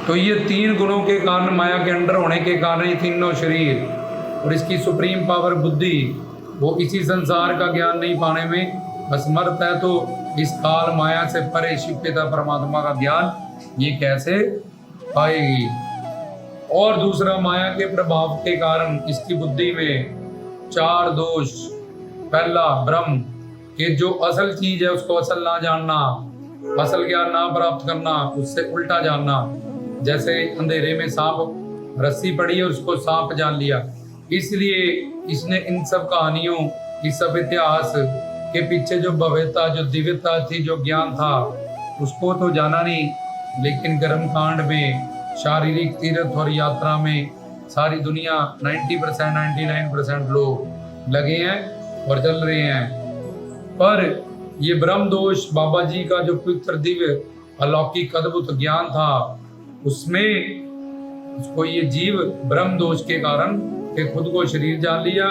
तो ये तीन गुणों के कारण, माया के अंडर होने के कारण ये तीनों शरीर और इसकी सुप्रीम पावर बुद्धि, वो इसी संसार का ज्ञान नहीं पाने में असमर्थ है। तो इस काल माया से परे शिव पिता परमात्मा का ज्ञान ये कैसे पाएगी। और दूसरा, माया के प्रभाव के कारण इसकी बुद्धि में चार दोष। पहला, भ्रम, कि जो असल चीज है उसको असल ना जानना, असल ज्ञान ना प्राप्त करना, उससे उल्टा जानना। जैसे अंधेरे में सांप, रस्सी पड़ी है उसको सांप जान लिया, इसलिए इसने इन सब कहानियों, इस सब इतिहास के पीछे जो भव्यता, जो दिव्यता थी, जो ज्ञान था, उसको तो जाना नहीं। लेकिन कर्म कांड में, शारीरिक तीर्थ और यात्रा में सारी दुनिया 90% 99% लोग लगे हैं और चल रहे हैं। पर ये ब्रह्म दोष, बाबा जी का जो पवित्र दिव्य अलौकिक अद्भुत ज्ञान था, उसमें उसको ये जीव ब्रह्म दोष के कारण के खुद को शरीर जान लिया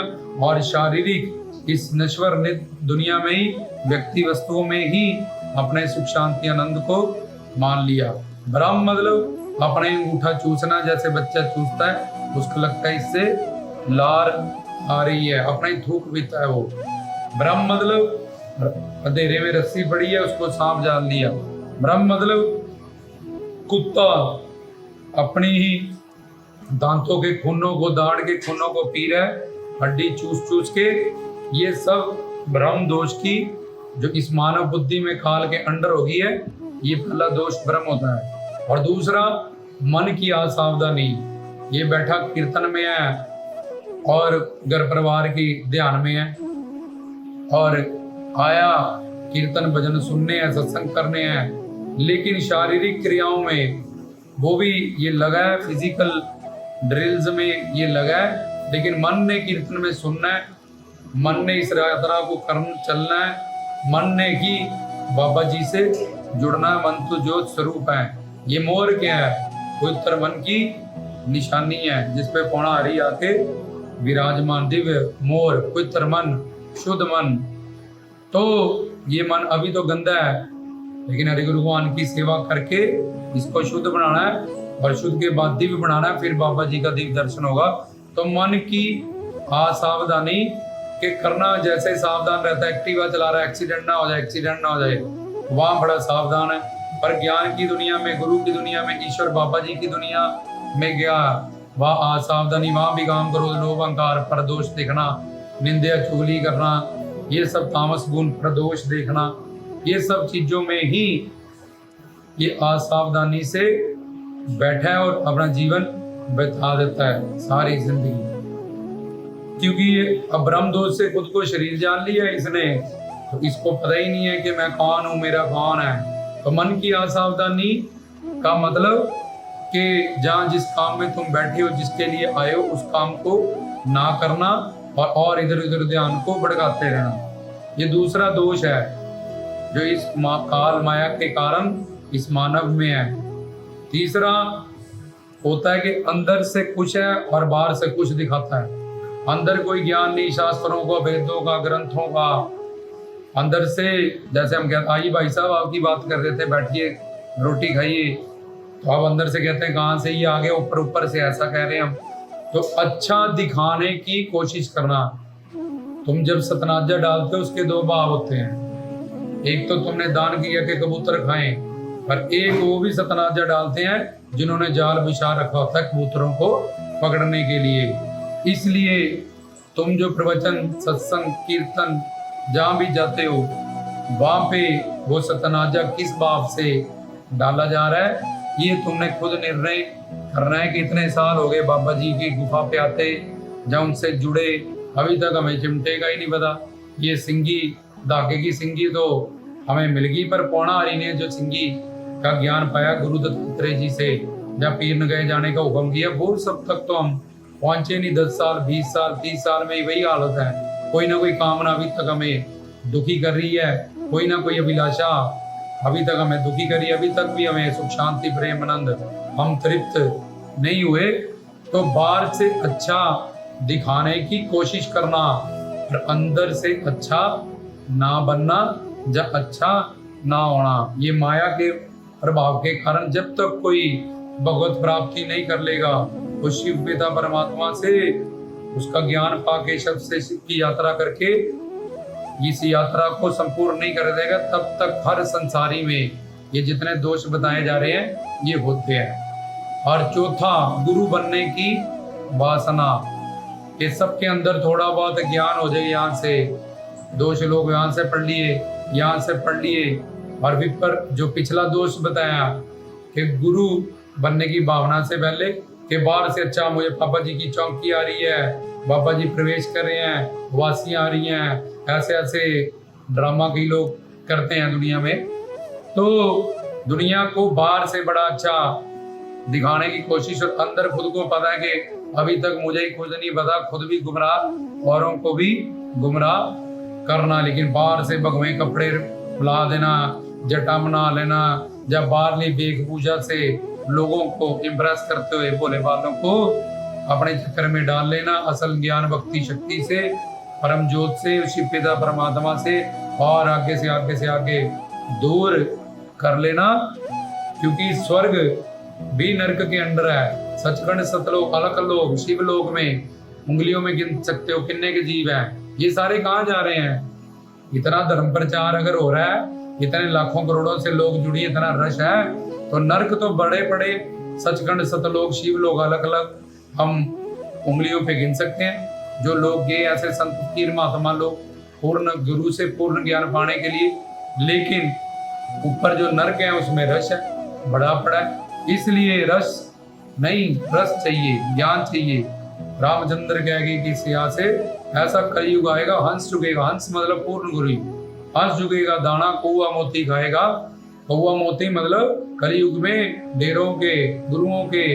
और शारीरिक इस नश्वर दुनिया में ही, व्यक्ति वस्तुओं में ही अपने सुख शांति आनंद को मान लिया। ब्रह्म मतलब अपने अंगूठा चूसना, जैसे बच्चा चूसता है, उसको लगता है इससे लार आ रही है, अपना ही थूक पीता है वो। ब्रह्म मतलब अंधेरे में रस्सी पड़ी है उसको सांप जान लिया। ब्रह्म मतलब कुत्ता अपनी ही दांतों के खूनों को, दाढ़ के खूनों को पी रहा है, हड्डी चूस चूस के। ये सब ब्रह्म दोष की, जो इस मानव बुद्धि में काल के अंडर होगी है, ये पहला दोष ब्रह्म होता है। और दूसरा, मन की असावधानी। ये बैठा कीर्तन में है और घर परिवार की ध्यान में है, और आया कीर्तन भजन सुनने हैं, सत्संग करने हैं, लेकिन शारीरिक क्रियाओं में वो भी ये लगा है, फिजिकल ड्रिल्स में ये लगा है, लेकिन मन ने कीर्तन में सुनना है, मन ने इस यात्रा को चलना है, मन ने ही बाबा जी से जुड़ना है। मन तो ज्योत स्वरूप है। ये मोर क्या है? पवित्र मन की निशानी है, जिसपे पौना हरि आके विराजमान। दिव्य मोर, पवित्र मन, शुद्ध मन। तो ये मन अभी तो गंदा है, लेकिन हरि गुरु भगवान की सेवा करके इसको शुद्ध बनाना है, और शुद्ध के बाद दिव्य बनाना है, फिर बाबा जी का दिव्य दर्शन होगा। तो मन की असावधानी के करना, जैसे सावधान रहता है, एक्टिवा चला रहा है, एक्सीडेंट ना हो जाए, एक्सीडेंट ना हो जाए, वहां बड़ा सावधान है। पर ज्ञान की दुनिया में, गुरु की दुनिया में, ईश्वर बाबा जी की दुनिया में गया, वह असावधानी, वहां भी काम करो, लोभ अहंकार, परदोष देखना, निंदा चुगली करना, ये सब तामस गुण, प्रदोष देखना, ये सब चीजों में ही ये असावधानी से बैठा है और अपना जीवन बिता देता है सारी जिंदगी। क्योंकि ये अब ब्रह्म दोष से खुद को शरीर जान लिया इसने, तो इसको पता ही नहीं है कि मैं कौन हूं, मेरा कौन है। तो मन की असावधानी का मतलब कि जहाँ जिस काम में तुम बैठे हो, जिसके लिए आए हो, उस काम को ना करना और इधर उधर ध्यान को भड़काते रहना। ये दूसरा दोष है जो इस काल माया के कारण इस मानव में है। तीसरा होता है कि अंदर से कुछ है और बाहर से कुछ दिखाता है। अंदर कोई ज्ञान नहीं, शास्त्रों का, वेदों का, ग्रंथों का। अंदर से जैसे हम कहते, आइए भाई साहब आपकी बात कर रहे थे, बैठिए रोटी खाइए, तो आप अंदर से कहते हैं कहाँ से ये आगे, ऊपर ऊपर से ऐसा कह रहे हैं हम। तो अच्छा दिखाने की कोशिश करना। तुम जब सतनाजा डालते हो, उसके दो भाव होते हैं। एक तो तुमने दान किया कि कबूतर खाएं, पर एक वो भी सतनाजा डालते हैं जिन्होंने जाल बिछा रखा होता है कबूतरों को पकड़ने के लिए। इसलिए तुम जो प्रवचन, सत्संग, कीर्तन जहाँ भी जाते हो, वहां पे वो सतनाजा किस भाव से डाला जा रहा है, ये तुमने खुद निर्णय करना है। कि इतने साल हो गए बाबा जी की गुफा पे आते, जब उनसे जुड़े, अभी तक हमें चिमटे का ही नहीं पता। ये सिंगी, धागे की सिंगी तो हमें मिल गई, पर पौना हरि ने जो सिंगी का ज्ञान पाया गुरु दत्तात्रेय जी से, जब पीर न गए जाने का हुक्म किया, वो सब तक तो हम पहुंचे नहीं। 10 साल, 20 साल, 30 साल में वही हालत है। कोई ना कोई कामना अभी तक हमें दुखी कर रही है, कोई ना कोई अभिलाषा अभी तक हमें दुखी करी, अभी तक भी हमें सुख शांति प्रेम आनंद हम तृप्त नहीं हुए। तो बाहर से अच्छा दिखाने की कोशिश करना, और अंदर से अच्छा ना बनना, या अच्छा ना होना। ये माया के प्रभाव के कारण जब तक कोई भगवत प्राप्ति नहीं कर लेगा, वो शिव पिता परमात्मा से उसका ज्ञान पाके शब्द से की यात्रा करके इस यात्रा को संपूर्ण नहीं कर देगा, तब तक हर संसारी में ये जितने दोष बताए जा रहे हैं ये होते हैं। और चौथा, गुरु बनने की वासना, ये सबके अंदर थोड़ा बहुत ज्ञान हो जाए, यहाँ से दोष लोग यहाँ से पढ़ लिए, यहाँ से पढ़ लिए, और विपर जो पिछला दोष बताया कि गुरु बनने की भावना से पहले कि बाहर से अच्छा मुझे पापा जी की चौकी आ रही है, बाबा जी प्रवेश कर रहे हैं, वासियां आ रही हैं, ऐसे ऐसे ड्रामा कई लोग करते हैं दुनिया में। तो दुनिया को बाहर से बड़ा अच्छा दिखाने की कोशिश, और अंदर खुद को पता है कि अभी तक मुझे ही खुद नहीं पता, खुद भी गुमराह, औरों को भी गुमराह करना, लेकिन बाहर से भगवे कपड़े फुला देना, जटा बना लेना, जब बाहरली वेश पूजा से लोगों को इम्प्रेस करते हुए भोले बालों को अपने चक्कर में डाल लेना, असल ज्ञान भक्ति शक्ति से, परम ज्योत से, शिव पिता परमात्मा से और आगे से आगे से आगे दूर कर लेना। क्योंकि स्वर्ग भी नरक के अंडर है, सचखंड सतलोक अलकलोक शिवलोक में उंगलियों में गिन सकते हो कितने के जीव हैं, ये सारे कहाँ जा रहे हैं। इतना धर्म प्रचार अगर हो रहा है, इतने लाखों करोड़ों से लोग जुड़िए, इतना रश है, तो नरक तो बड़े बड़े सचखंड सतलोक शिवलोक अलग अलग हम उंगलियों पे गिन सकते हैं। जो लोग ये ऐसे संत पीर महात्मा लोग पूर्ण गुरु से पूर्ण ज्ञान पाने के लिए, लेकिन ऊपर जो नरक है उसमें रस है, बड़ा पड़ा है, इसलिए रस नहीं, रस चाहिए, ज्ञान चाहिए। रामचंद्र कहेंगे कि इस यहाँ से ऐसा कलयुग आएगा, हंस चुकेगा, हंस मतलब पूर्ण गुरु, हंस चुकेगा, दाना कौआ मोती खाएगा, कौआ मोती मतलब कलयुग में ढेरों के गुरुओं के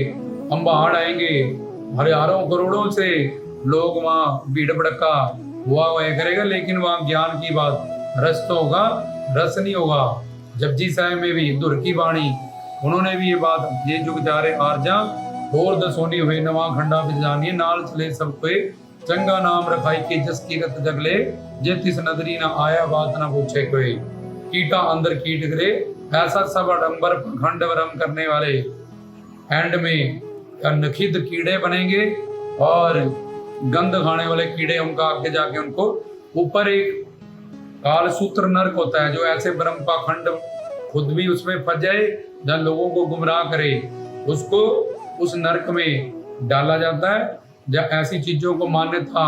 अंबाड़ आएंगे, हजारों करोड़ों से लोग वहाँ भीड़ भड़का हुआ करेगा, लेकिन वहाँ ज्ञान की बात, रस तो होगा, रस नहीं होगा। जपजी साहिब में भी धुर की वाणी, उन्होंने भी ये बात, ये जुग जारे आरजा और दसोनी हुए नवा खंडा बिजानिए, नाल चले सब कोई चंगा नाम रखाई के जस की रत जगले, जे तिस नदरी ना आया बात ना पूछे कोई, कीटा अंदर कीट गिरे, ऐसा सब अडंबर खंड वरम करने वाले एंड में नखिद कीड़े बनेंगे, और गंध खाने वाले कीड़े उनका आगे जाके उनको ऊपर एक काल सूत्र नरक होता है, जो ऐसे ब्रह्म का खंड खुद भी उसमें फंस जाए, जहाँ लोगों को गुमराह करे, उसको उस नरक में डाला जाता है। जब ऐसी चीजों को मान्यता,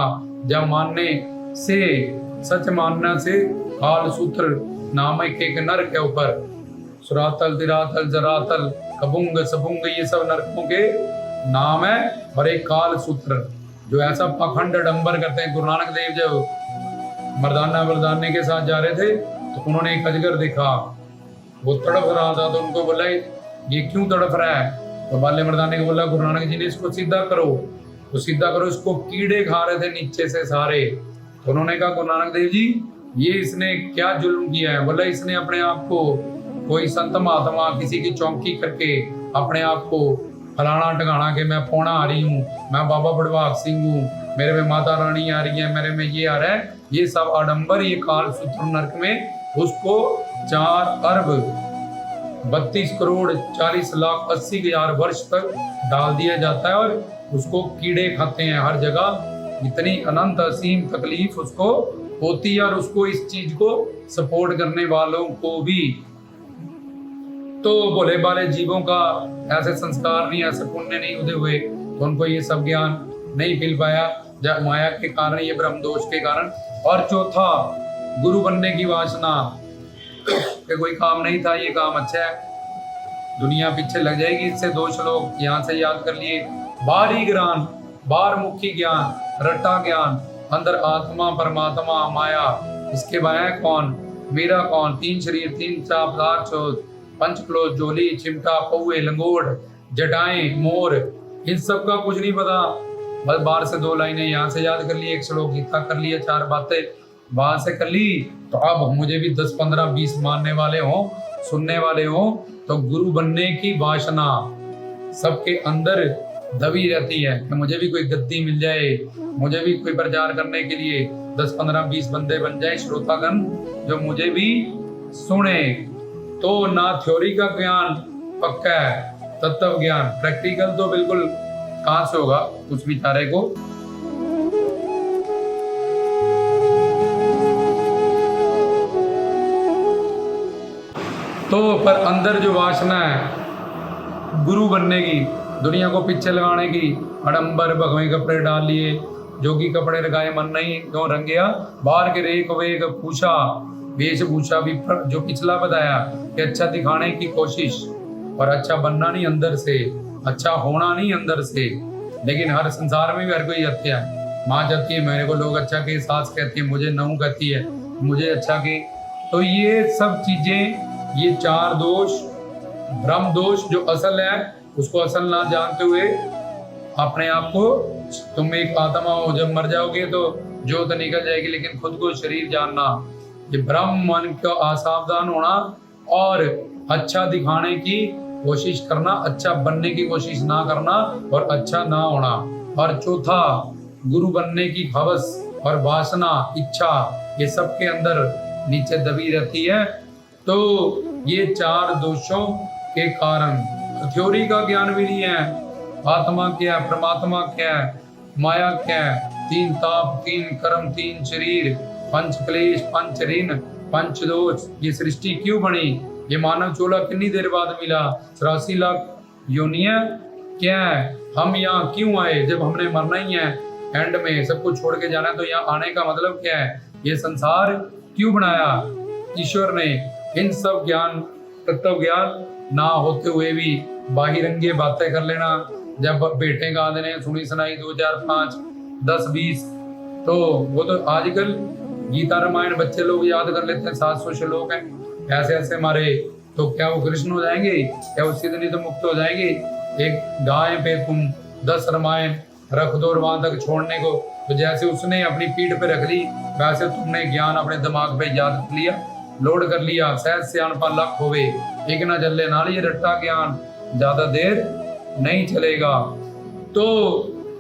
जब मानने से, सच मानना से काल सूत्र नामक एक नरक है ऊपर, सुरातल तिरातल जरातल कबुंग सबुंग, ये सब नरकों के नाम है। और एक काल सूत्र जो ऐसा पाखंड डंबर करते हैं। गुरु नानक देव जब मर्दाने के साथ जा रहे थे तो उन्होंने एक अजगर देखा, वो तड़प रहा था, तो उनको बोला ये क्यों तड़प रहा है, तो बाले मर्दाने को बोला गुरु नानक जी ने इसको सीधा करो, तो सीधा करो, इसको कीड़े खा रहे थे नीचे से सारे। तो उन्होंने कहा गुरु नानक देव जी ये इसने क्या जुल्म किया है, बोला इसने अपने आप को कोई संत महात्मा किसी की चौकी करके अपने आप को फलाना टगाना के मैं पौना आ रही हूँ, मैं बाबा बड़भाग सिंह हूँ, मेरे में माता रानी आ रही है, मेरे में ये आ रहा है, ये सब आडंबर, ये काल सूत्र नरक में उसको 4 अरब 32 करोड़ 40 लाख 80 हजार वर्ष तक डाल दिया जाता है, और उसको कीड़े खाते हैं हर जगह। इतनी अनंत असीम तकलीफ उसको होती है, और उसको इस चीज को सपोर्ट करने वालों को भी। तो भोले भाले जीवों का ऐसे संस्कार नहीं, ऐसे पुण्य नहीं उदय हुए, तो उनको ये सब ज्ञान नहीं मिल पाया, जब माया के कारण, ये ब्रह्म दोष के कारण। और चौथा, गुरु बनने की वासना, कि कोई काम नहीं था, ये काम अच्छा है, दुनिया पीछे लग जाएगी, इससे दोष लोग यहाँ से याद कर लिए। बाहरी ज्ञान, बाहर मुखी ज्ञान, रट्टा ज्ञान, अंदर आत्मा परमात्मा माया, इसके बाहर कौन, मेरा कौन, 3 शरीर 3 चाप 4 चौथ, पंचक्लोज जोली चिमटा पौए लंगोट जटाएं मोर, इन सब का कुछ नहीं पता, बस बाहर से 2 लाइनें यहाँ से याद कर ली, 1 श्लोक गीता कर लिया, 4 बातें वहां से कर ली, तो अब मुझे भी 10 15 20 मानने वाले हों, सुनने वाले हों, तो गुरु बनने की वासना सबके अंदर दबी रहती है कि मुझे भी कोई गद्दी मिल जाए, मुझे भी कोई प्रचार करने के लिए 10 15 20 बंदे बन जाए, श्रोतागण जो मुझे भी सुने। तो ना थ्योरी का ज्ञान पक्का है, तत्व ज्ञान, प्रैक्टिकल तो बिल्कुल कहाँ से होगा उस बेचारे को। तो पर अंदर जो वासना है गुरु बनने की, दुनिया को पीछे लगाने की, आडंबर भगवे कपड़े डाल लिए, जोगी कपड़े लगाए मन नहीं क्यों रंगया, बाहर के रेख वेग पूछा, वेशभूषा भी जो पिछला बताया कि अच्छा दिखाने की कोशिश, और अच्छा बनना नहीं अंदर से, अच्छा होना नहीं अंदर से। लेकिन हर संसार में भी हर कोई जाती है, माँ जाती है मेरे को लोग अच्छा के, सास कहती है मुझे नहू कहती है मुझे अच्छा के। तो ये सब चीजें, ये चार दोष, भ्रम दोष जो असल है उसको असल ना जानते हुए अपने आप को, तुम एक आत्मा हो, जब मर जाओगे तो जोत निकल जाएगी, लेकिन खुद को शरीर जानना, ये भ्रम, मन का असावधान होना और अच्छा दिखाने की कोशिश करना, अच्छा बनने की कोशिश ना करना और अच्छा ना होना। और चौथा, गुरु बनने की हवस और वासना, इच्छा, ये सबके अंदर नीचे दबी रहती है। तो ये चार दोषों के कारण थ्योरी का ज्ञान भी नहीं है, आत्मा क्या है, परमात्मा क्या है, माया क्या है, तीन ताप, तीन कर्म, तीन शरीर, पंच क्लेश, पंच ऋण, पंच दोष, ये सृष्टि क्यों बनी, ये मानव चोला कितनी देर बाद मिला, 83 लाख योनियां क्या है, हम यहाँ क्यों आए, जब हमने मरना ही है, एंड में सब कुछ छोड़ के जाना है, तो यहाँ आने का मतलब क्या है, ये संसार क्यों बनाया ईश्वर ने। इन सब ज्ञान, तत्व ज्ञान ना होते हुए भी बाहिरंगे बातें कर लेना, जब बेटे का आदने सुनी सुनाई 2005, 10, 20, तो वो तो आजकल गीता रामायण बच्चे लोग याद कर लेते हैं, 700 श्लोक हैं, ऐसे ऐसे मारे, तो क्या वो कृष्ण हो जाएंगे, क्या वो सिद्धि तो मुक्त हो जाएंगे। एक गाय पे तुम 10 रामायण रख दो और वहां तक छोड़ने को, तो जैसे उसने अपनी पीठ पे रख ली, वैसे तुमने ज्ञान अपने दिमाग पे याद कर लिया, लोड कर लिया, सहज सियाणपा लख होवे, एक ना जल्ले नाल, ये रट्टा ज्ञान ज्यादा देर नहीं चलेगा। तो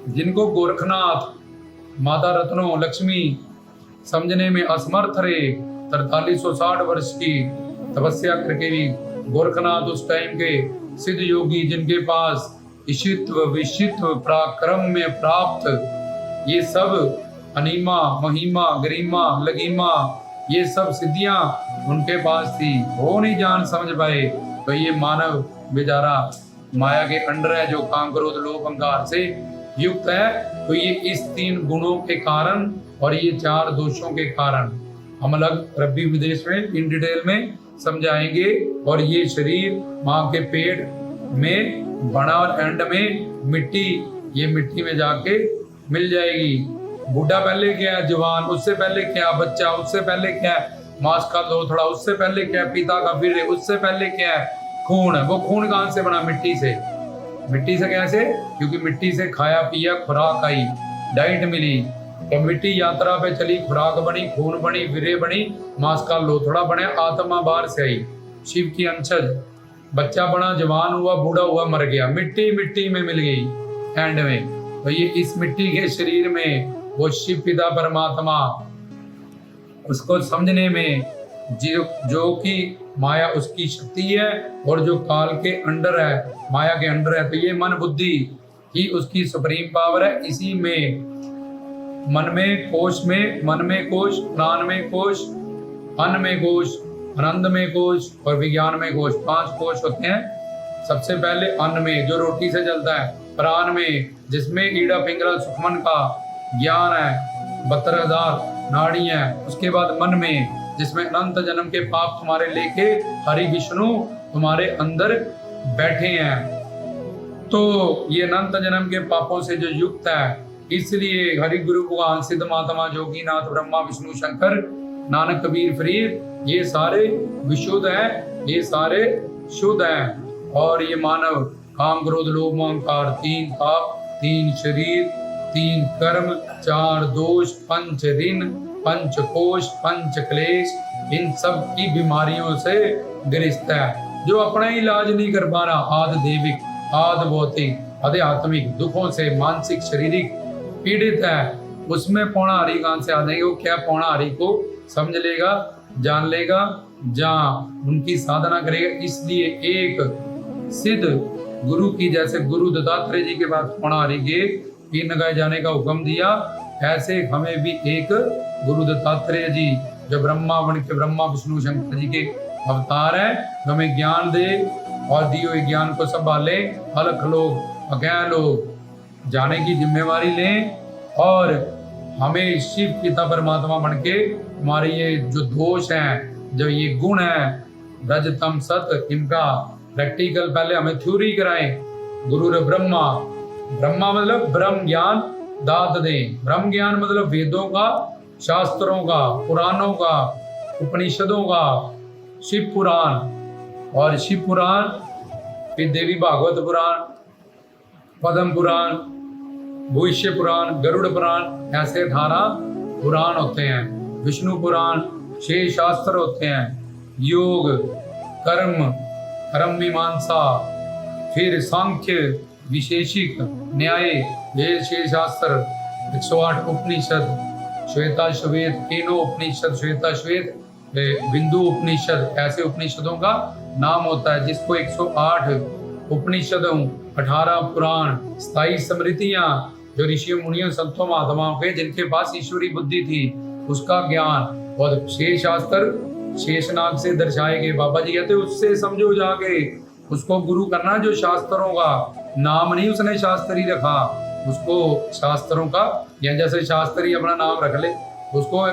जिनको गोरखनाथ, माता रत्नो, लक्ष्मी समझने में असमर्थ रहे, 4360 वर्ष की तपस्या करके भी गोरखनाथ उस टाइम के सिद्ध योगी, जिनके पास ईशित्व, विशित्व, पराक्रम में प्राप्त ये सब अनिमा, महिमा, गरिमा, लगिमा, ये सब सिद्धियां उनके पास थी, वो नहीं जान समझ पाए। तो ये मानव बेचारा माया के अंडर है, जो काम क्रोध लोभ अहंकार से युक्त है। तो ये इस 3 गुणों के कारण और ये 4 दोषों के कारण हम अलग रब्बी विदेश में इन डिटेल में समझाएंगे। और ये शरीर माँ के पेट में बना और एंड में मिट्टी, ये मिट्टी में जाके मिल जाएगी। बूढ़ा पहले क्या है, जवान, उससे पहले क्या बच्चा, उससे पहले क्या है मांस का लोथड़ा, उससे पहले क्या है पिता का वीर्य, उससे पहले क्या है खून। वो खून कहाँ से बना, मिट्टी से। मिट्टी से कैसे, क्योंकि मिट्टी से खाया पिया, खुराक आई, डाइट मिली, तो मिट्टी यात्रा पे चली, खुराक बनी, खून बनी, वीर्य बनी, मांस का लोथड़ा बने, आत्मा बाहर से आई, शिव की अंशज, बच्चा बना, जवान हुआ, बूढ़ा हुआ, मर गया, मिट्टी मिट्टी में मिल गई एंड में। तो ये इस मिट्टी के शरीर में वो शिव पिता परमात्मा, उसको समझने में जो कि माया उसकी शक्ति है और जो काल के अंडर है, माया के अंडर है, तो ये मन बुद्धि ही उसकी सुप्रीम पावर है। इसी में मन में कोश में, मन में कोश, प्राण में कोश, अन्न में कोश, आनंद में कोश और विज्ञान में कोश, 5 कोश होते हैं। सबसे पहले अन्न में जो रोटी से चलता है, प्राण में जिसमें ईड़ा पिंगला सुखमन का ज्ञान है, 72,000 नाड़ी है। उसके बाद मन में जिसमें अनंत जन्म के पाप तुम्हारे लेके हरि विष्णु तुम्हारे अंदर बैठे हैं। तो ये अनंत जन्म के पापों से जो युक्त है, इसलिए हरि गुरु भगवान सिद्ध महात्मा जोगी नाथ ब्रह्मा विष्णु शंकर नानक कबीर फरीद, ये सारे विशुद्ध हैं, ये सारे शुद्ध हैं। और ये मानव काम क्रोध लोभ अहंकार, 3 पाप, 3 शरीर, 3 कर्म, 4 दोष, 5 ऋण, 5 कोश, 5 क्लेश, इन सब की बीमारियों से ग्रस्त है। जो अपना इलाज नहीं कर पा रहा, आद देविक, आद भौतिक, आध्यात्मिक दुखों से मानसिक शारीरिक पीड़ित है, उसमें पौना हरि कहां से आ जाएंगे। वो क्या पौना हरि को समझ लेगा, जान लेगा, जहाँ उनकी साधना करेगा। इसलिए एक सिद्ध गुरु की, जैसे गुरु दत्तात्रेय जी के पास पौणारी के पीर नगाए जाने का हुक्म दिया, ऐसे हमें भी एक गुरु दत्तात्रेय जी जो ब्रह्मा बन के, ब्रह्मा विष्णु शंकर जी के अवतार है, हमें ज्ञान दे और दिए हुए ज्ञान को संभाले, अलख लोग अज्ञान लोग जाने की जिम्मेवारी लें और हमें शिव पिता परमात्मा बन के हमारे ये जो दोष हैं, जो ये गुण हैं रज तम सत, इनका प्रैक्टिकल पहले हमें थ्योरी कराएं। गुरु ब्रह्मा, ब्रह्मा मतलब ब्रह्म ज्ञान दात दें। ब्रह्म ज्ञान मतलब वेदों का, शास्त्रों का, पुराणों का, उपनिषदों का, शिव पुराण और शिव पुराण, फिर देवी भागवत पुराण, पद्म पुराण, भविष्य पुराण, गरुड़ पुराण, ऐसे 18 पुराण होते हैं। विष्णु पुराण, 6 शास्त्र होते हैं, योग, कर्म, कर्म मीमांसा, फिर सांख्य, विशेषिक, न्याय, ये 6 शास्त्र, 108 उपनिषद, श्वेता श्वेत, तीनों उपनिषद, श्वेता श्वेत, बिंदु उपनिषद, ऐसे उपनिषदों का नाम होता है, जिसको 108 उपनिषदों, 18 पुराण, 27 स्मृतियां, जो ऋषियों मुनियों संतों महात्माओं के जिनके पास ईश्वरी बुद्धि थी उसका ज्ञान, और 6 शास्त्र शेषनाग से दर्शाए गए। बाबा जी कहते उससे समझो जाके, उसको गुरु करना जो शास्त्रों का नाम नहीं उसने शास्त्री रखा, उसको शास्त्रों का, या जैसे शास्त्री अपना नाम रख ले, उसको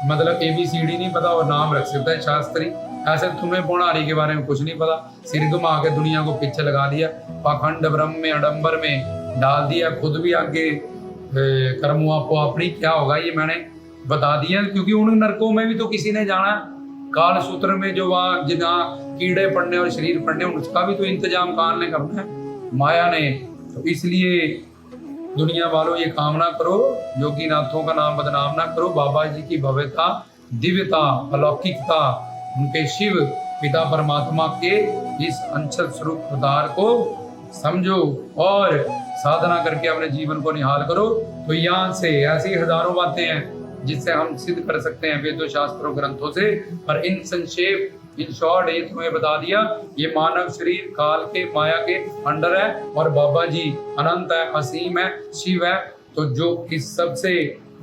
मतलब ABCD नहीं पता और नाम रख सकता है शास्त्री। ऐसे तुम्हें पौणारी के बारे में कुछ नहीं पता, सिर घुमा के दुनिया को पीछे लगा दिया, पाखंड ब्रह्म में अडंबर में डाल दिया, खुद भी आगे कर्म आपको अपनी क्या होगा ये मैंने बता दिया, क्योंकि उन नरकों में भी तो किसी ने जाना, काल सूत्र में जो वहाँ जहाँ कीड़े पड़ने और शरीर पड़ने उसका भी तो इंतजाम काल ने करना है, माया ने। तो इसलिए दुनिया वालों ये कामना करो, योगी नाथों का नाम बदनाम ना करो, बाबा जी की भव्यता, दिव्यता, अलौकिकता, उनके शिव पिता परमात्मा के इस अंशद स्वरूप अवतार को समझो और साधना करके अपने जीवन को निहाल करो। तो यहाँ से ऐसी हजारों बातें हैं जिससे हम सिद्ध कर सकते हैं वेदों शास्त्रों ग्रंथों से, पर इन संक्षेप, इन शॉर्ट ये तुम्हें बता दिया, ये मानव शरीर काल के, माया के अंडर है और बाबा जी अनंत है, असीम है, शिव है। तो जो इस सब से,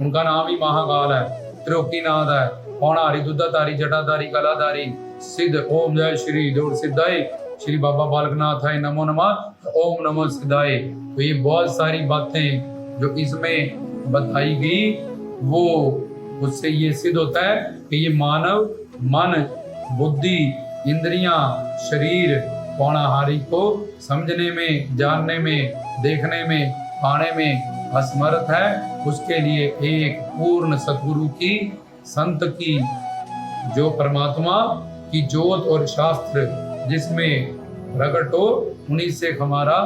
उनका नाम ही महाकाल है, त्रिलोकीनाथ है, पौणारी, दुधाधारी, जटाधारी, कलाधारी, सिद्ध, ओम जय श्री जोड़ सिद्धाय, श्री बाबा बालकनाथ है, नमो नमः, ओम नमो सिद्धाय। तो ये बहुत सारी बातें जो इसमें बताई गई, वो उससे ये सिद्ध होता है कि ये मानव मन, बुद्धि, इंद्रियां, शरीर पौणाहारी को समझने में, जानने में, देखने में, पाने में असमर्थ है। उसके लिए एक पूर्ण सद्गुरु की, संत की, जो परमात्मा की ज्योत और शास्त्र जिसमें प्रकट हो, उन्हीं से हमारा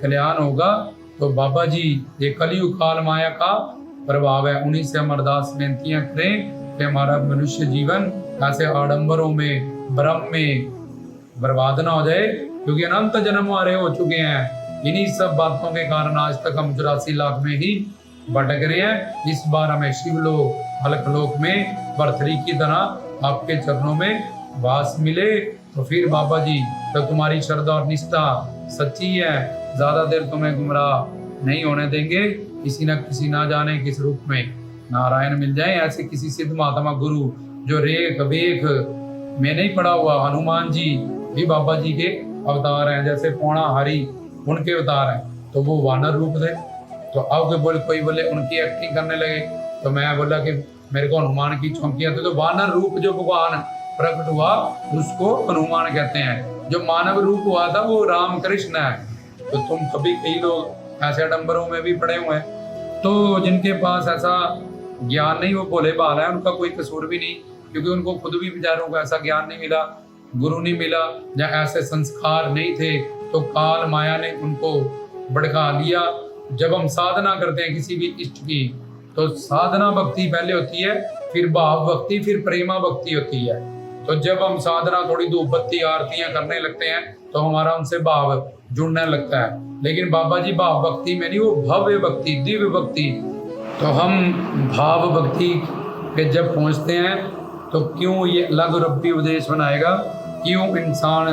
कल्याण होगा। तो बाबा जी ये कलयुग काल माया का प्रभाव है, उन्हीं से हम अरदास बेनतियां करें कि हमारा मनुष्य जीवन ऐसे आडंबरों में, भ्रम में बर्बाद ना हो जाए, क्योंकि अनंत जन्म हमारे हो चुके हैं। इन्हीं सब बातों के कारण आज तक हम 84 लाख में ही भटक रहे हैं। इस बार हमें शिवलोक, अलखलोक में पृथ्वी की तरह आपके चरणों में वास मिले। तो फिर बाबा जी, तो तुम्हारी श्रद्धा और निष्ठा सच्ची है, ज्यादा देर तुम्हें गुमराह नहीं होने देंगे, किसी न किसी ना जाने किस रूप में नारायण मिल जाए। ऐसे किसी सिद्ध महात्मा गुरु जो रेख वेख में नहीं पड़ा हुआ, हनुमान जी भी बाबा जी के अवतार हैं, जैसे पौणाहारी उनके अवतार हैं, तो वो वानर रूप थे। तो अब बोले, कोई बोले उनकी एक्टिंग करने लगे, तो मैं बोला कि मेरे को हनुमान की चौंकियां तो वानर रूप जो भगवान प्रकट हुआ उसको हनुमान कहते हैं, जो मानव रूप हुआ था वो राम कृष्ण है। तो तुम कभी, कई लोग ऐसे आडंबरों में भी पड़े हुए हैं, तो जिनके पास ऐसा ज्ञान नहीं, वो भोले भाल है, उनका कोई कसूर भी नहीं, क्योंकि उनको खुद भी बेचारों को ऐसा ज्ञान नहीं मिला, गुरु नहीं मिला, या ऐसे संस्कार नहीं थे, तो काल माया ने उनको भड़का लिया। जब हम साधना करते हैं किसी भी इष्ट की, तो साधना भक्ति पहले होती है, फिर भाव भक्ति, फिर प्रेमा भक्ति होती है। तो जब हम साधना, थोड़ी धूप बत्ती आरतियां करने लगते हैं, तो हमारा उनसे भाव जुड़ने लगता है। लेकिन बाबा जी भाव भक्ति में नहीं, वो भव्य भक्ति, दिव्य भक्ति। तो हम भाव भक्ति पे जब पहुंचते हैं, तो क्यों ये अलग रब्बी उपदेश बनाएगा, क्यों इंसान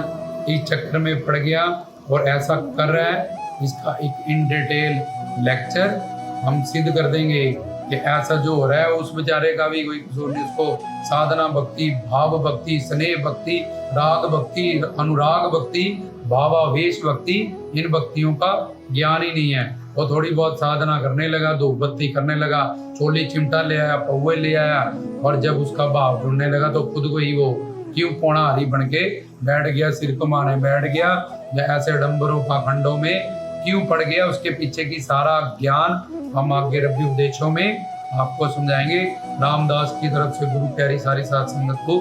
इस चक्कर में पड़ गया, और ऐसा कर रहा है, इसका एक इन डिटेल लेक्चर हम सिद्ध कर देंगे कि ऐसा जो हो रहा है उस बेचारे का भी कोई कसूर नहीं। उसको साधना भक्ति, भाव भक्ति, स्नेह भक्ति, राग भक्ति, अनुराग भक्ति, भावावेश भक्ति, इन भक्तियों का ज्ञान ही नहीं है। वो थोड़ी बहुत साधना करने लगा, धूप बत्ती करने लगा, चोली चिमटा ले आया, पौवे ले आया, और जब उसका भाव ढूंढने लगा तो खुद को ही वो क्यों पौना हरी बन के बैठ गया, सिर कमाने बैठ गया, या ऐसे डंबरों पाखंडों में क्यों पड़ गया। उसके पीछे की सारा ज्ञान हम आगे रब्बी उपदेशों में आपको समझाएंगे। रामदास की तरफ से गुरु प्यारी सारी सात संगत को